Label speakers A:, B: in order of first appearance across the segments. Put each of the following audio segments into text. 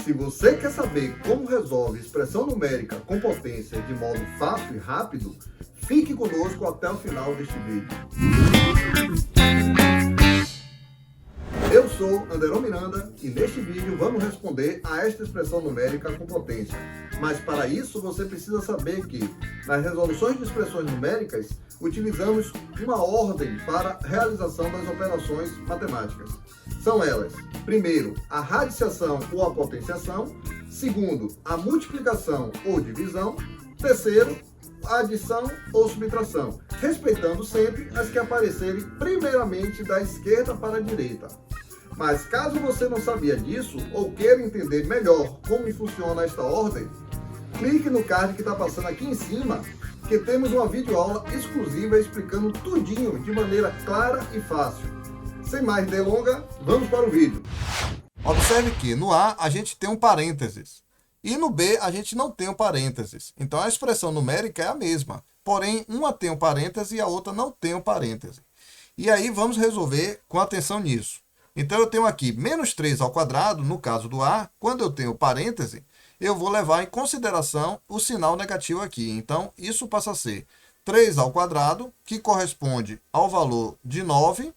A: Se você quer saber como resolve expressão numérica com potência de modo fácil e rápido, fique conosco até o final deste vídeo. Eu sou Anderon Miranda e neste vídeo vamos responder a esta expressão numérica com potência. Mas para isso você precisa saber que nas resoluções de expressões numéricas utilizamos uma ordem para a realização das operações matemáticas. São elas: primeiro, a radiciação ou a potenciação; segundo, a multiplicação ou divisão; terceiro, a adição ou subtração, respeitando sempre as que aparecerem primeiramente da esquerda para a direita. Mas caso você não sabia disso ou queira entender melhor como funciona esta ordem, clique no card que está passando aqui em cima, que temos uma videoaula exclusiva explicando tudinho de maneira clara e fácil. Sem mais delongas, vamos para o vídeo.
B: Observe que no A a gente tem um parênteses e no B a gente não tem um parênteses. Então a expressão numérica é a mesma, porém uma tem um parêntese e a outra não tem um parêntese. E aí vamos resolver com atenção nisso. Então eu tenho aqui menos 3 ao quadrado, no caso do A, quando eu tenho parêntese, eu vou levar em consideração o sinal negativo aqui. Então isso passa a ser 3 ao quadrado, que corresponde ao valor de 9,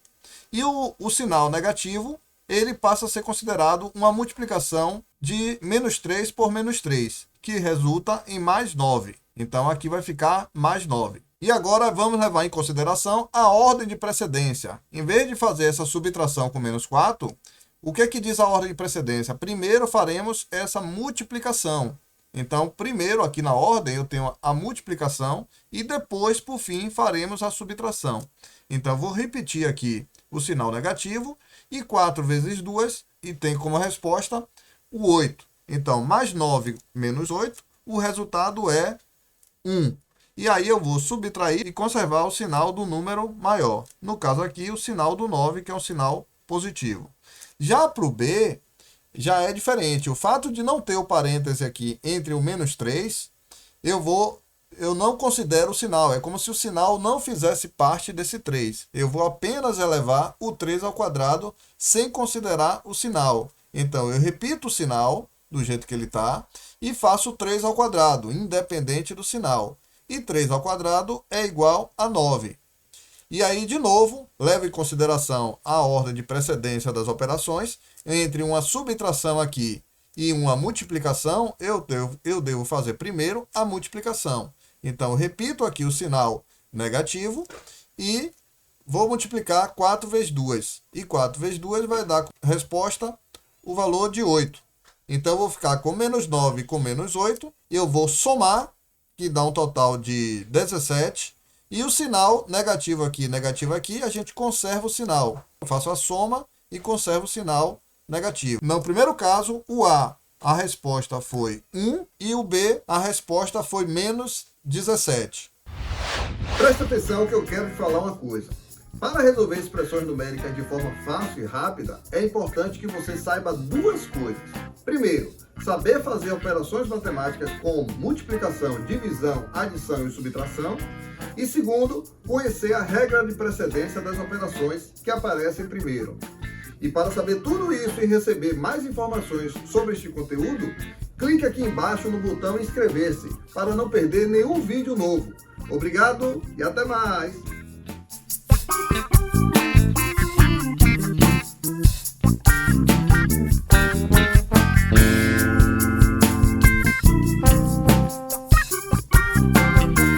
B: e o sinal negativo, ele passa a ser considerado uma multiplicação de menos 3 por menos 3, que resulta em mais 9. Então aqui vai ficar mais 9. E agora vamos levar em consideração a ordem de precedência. Em vez de fazer essa subtração com menos 4, o que é que diz a ordem de precedência? Primeiro faremos essa multiplicação. Então, primeiro aqui na ordem eu tenho a multiplicação e depois, por fim, faremos a subtração. Então, vou repetir aqui o sinal negativo e 4 vezes 2 e tem como resposta o 8. Então, mais 9 menos 8, o resultado é 1. E aí eu vou subtrair e conservar o sinal do número maior. No caso aqui, o sinal do 9, que é um sinal positivo. Já para o B, já é diferente. O fato de não ter o parêntese aqui entre o menos 3, eu não considero o sinal. É como se o sinal não fizesse parte desse 3. Eu vou apenas elevar o 3 ao quadrado sem considerar o sinal. Então, eu repito o sinal do jeito que ele está e faço 3 ao quadrado, independente do sinal. E 3 ao quadrado é igual a 9. E aí, de novo, levo em consideração a ordem de precedência das operações. Entre uma subtração aqui e uma multiplicação, eu devo fazer primeiro a multiplicação. Então, eu repito aqui o sinal negativo e vou multiplicar 4 vezes 2. E 4 vezes 2 vai dar resposta o valor de 8. Então, eu vou ficar com menos 9 com menos 8. Eu vou somar, que dá um total de 17. E o sinal negativo aqui, a gente conserva o sinal. Eu faço a soma e conservo o sinal negativo. No primeiro caso, o A, a resposta foi 1 e o B, a resposta foi menos 17.
A: Presta atenção que eu quero te falar uma coisa. Para resolver expressões numéricas de forma fácil e rápida, é importante que você saiba duas coisas. Primeiro, saber fazer operações matemáticas como multiplicação, divisão, adição e subtração. E segundo, conhecer a regra de precedência das operações que aparecem primeiro. E para saber tudo isso e receber mais informações sobre este conteúdo, clique aqui embaixo no botão inscrever-se para não perder nenhum vídeo novo. Obrigado e até mais!